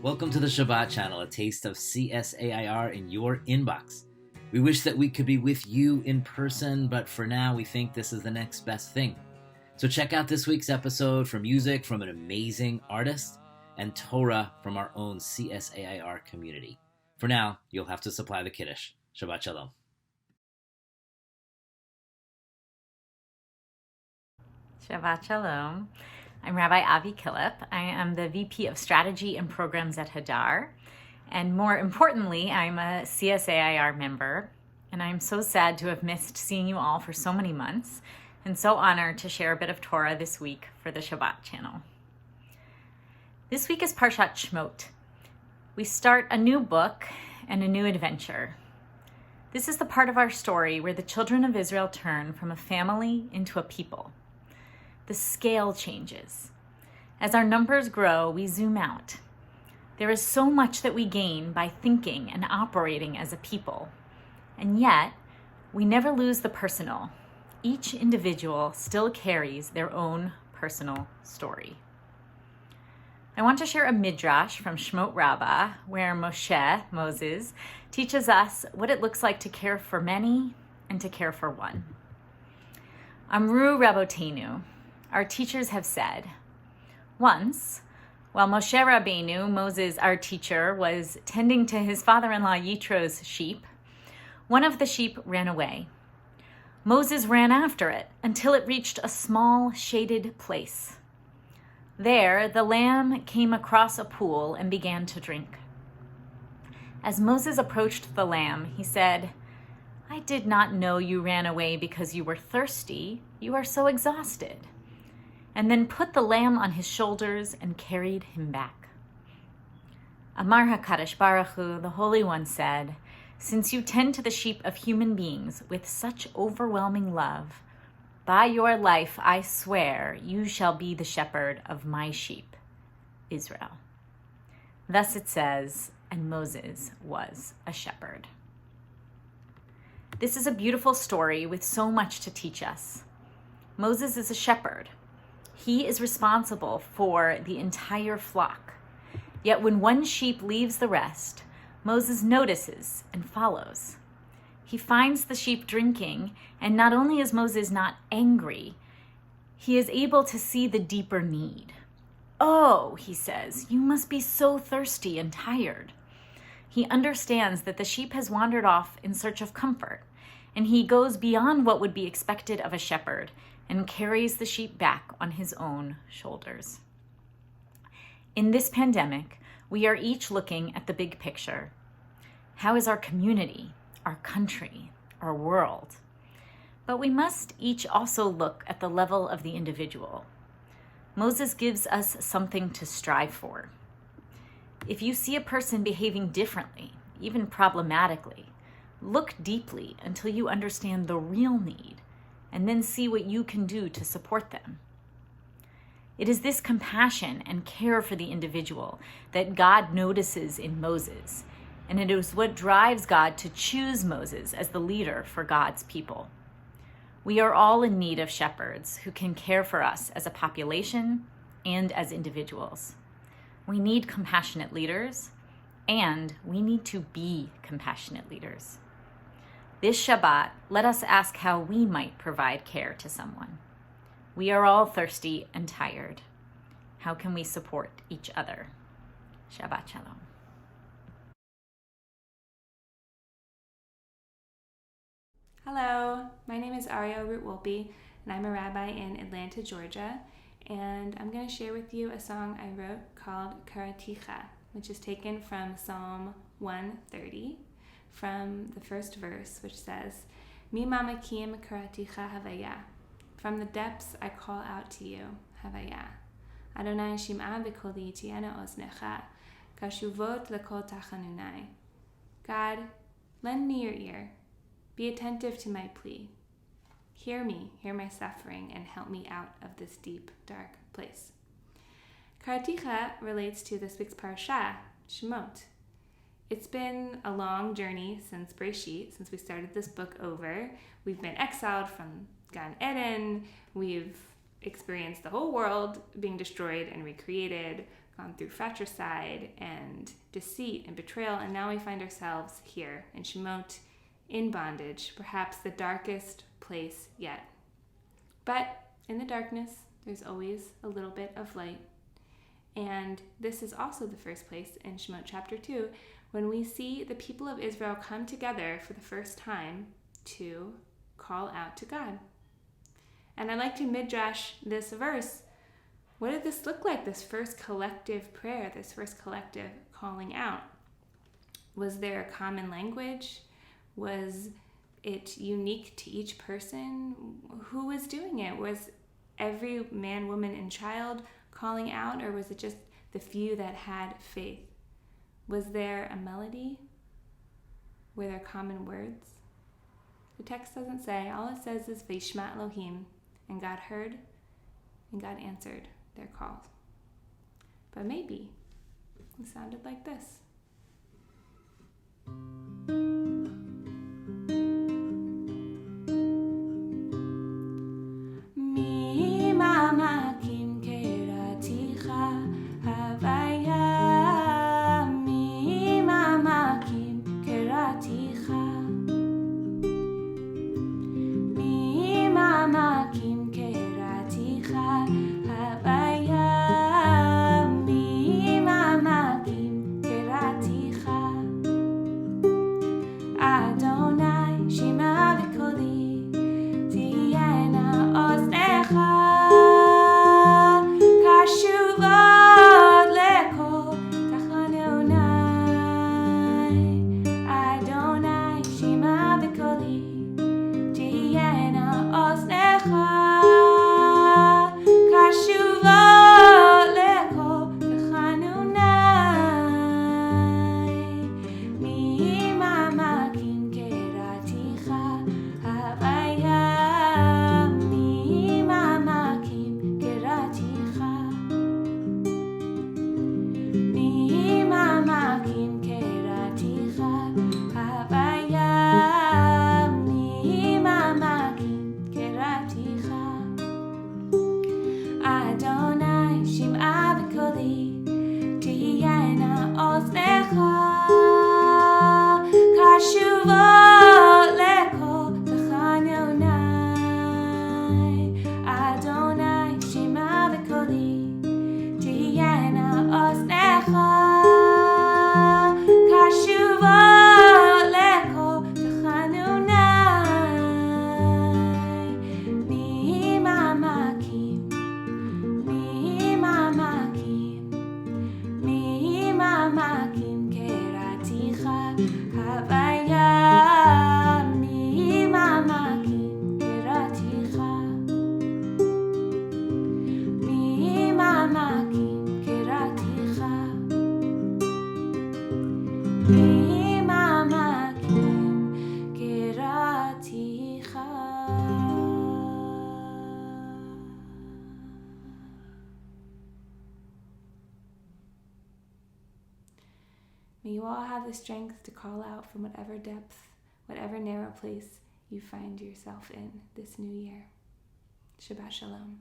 Welcome to the Shabbat Channel, a taste of CSAIR in your inbox. We wish that we could be with you in person, but for now we think this is the next best thing. So check out this week's episode for music from an amazing artist and Torah from our own CSAIR community. For now, you'll have to supply the Kiddush. Shabbat Shalom. Shabbat Shalom. I'm Rabbi Avi Killip. I am the VP of Strategy and Programs at Hadar. And more importantly, I'm a CSAIR member. And I'm so sad to have missed seeing you all for so many months, and so honored to share a bit of Torah this week for the Shabbat Channel. This week is Parshat Shemot. We start a new book and a new adventure. This is the part of our story where the children of Israel turn from a family into a people. The scale changes. As our numbers grow, we zoom out. There is so much that we gain by thinking and operating as a people. And yet, we never lose the personal. Each individual still carries their own personal story. I want to share a midrash from Shemot Rabbah, where Moses, teaches us what it looks like to care for many and to care for one. Amru Rabotenu, our teachers have said, once, while Moshe Rabbeinu, Moses, our teacher, was tending to his father-in-law Yitro's sheep, one of the sheep ran away. Moses ran after it until it reached a small, shaded place. There, the lamb came across a pool and began to drink. As Moses approached the lamb, he said, "I did not know you ran away because you were thirsty. You are so exhausted." And then put the lamb on his shoulders and carried him back. Amar HaKadosh Baruch Hu, the Holy One, said, "Since you tend to the sheep of human beings with such overwhelming love, by your life I swear you shall be the shepherd of my sheep, Israel." Thus it says, and Moses was a shepherd. This is a beautiful story with so much to teach us. Moses is a shepherd. He is responsible for the entire flock. Yet when one sheep leaves the rest, Moses notices and follows. He finds the sheep drinking, and not only is Moses not angry, he is able to see the deeper need. "Oh," he says, "you must be so thirsty and tired." He understands that the sheep has wandered off in search of comfort, and he goes beyond what would be expected of a shepherd and carries the sheep back on his own shoulders. In this pandemic, we are each looking at the big picture. How is our community, our country, our world? But we must each also look at the level of the individual. Moses gives us something to strive for. If you see a person behaving differently, even problematically, look deeply until you understand the real need, and then see what you can do to support them. It is this compassion and care for the individual that God notices in Moses, and it is what drives God to choose Moses as the leader for God's people. We are all in need of shepherds who can care for us as a population and as individuals. We need compassionate leaders, and we need to be compassionate leaders. This Shabbat, let us ask how we might provide care to someone. We are all thirsty and tired. How can we support each other? Shabbat Shalom. Hello, my name is Ariel Root Wolpe, and I'm a rabbi in Atlanta, Georgia, and I'm going to share with you a song I wrote called Karaticha, which is taken from Psalm 130, from the first verse, which says, Mi mamakim karaticha havaya. From the depths I call out to you, havaya. Adonai shim'a b'koli tiena oznecha, kashuvot lekol tachanunai. God, lend me your ear. Be attentive to my plea. Hear me, hear my suffering, and help me out of this deep, dark place. Karaticha relates to this week's parasha, Shemot. It's been a long journey since Breshit, since we started this book over. We've been exiled from Gan Eden. We've experienced the whole world being destroyed and recreated. gone through fratricide and deceit and betrayal, and now we find ourselves here in Shemot, in bondage, perhaps the darkest place yet. But in the darkness, there's always a little bit of light. And this is also the first place in Shemot chapter 2 when we see the people of Israel come together for the first time to call out to God. And I like to midrash this verse. What did this look like, this first collective prayer, this first collective calling out? Was there a common language? Was it unique to each person? Who was doing it? Was every man, woman, and child calling out, or was it just the few that had faith? Was there a melody? Were there common words? The text doesn't say. All it says is Vayishma Elohim, and God heard and God answered their calls. But maybe it sounded like this. May you all have the strength to call out from whatever depth, whatever narrow place you find yourself in this new year. Shabbat Shalom.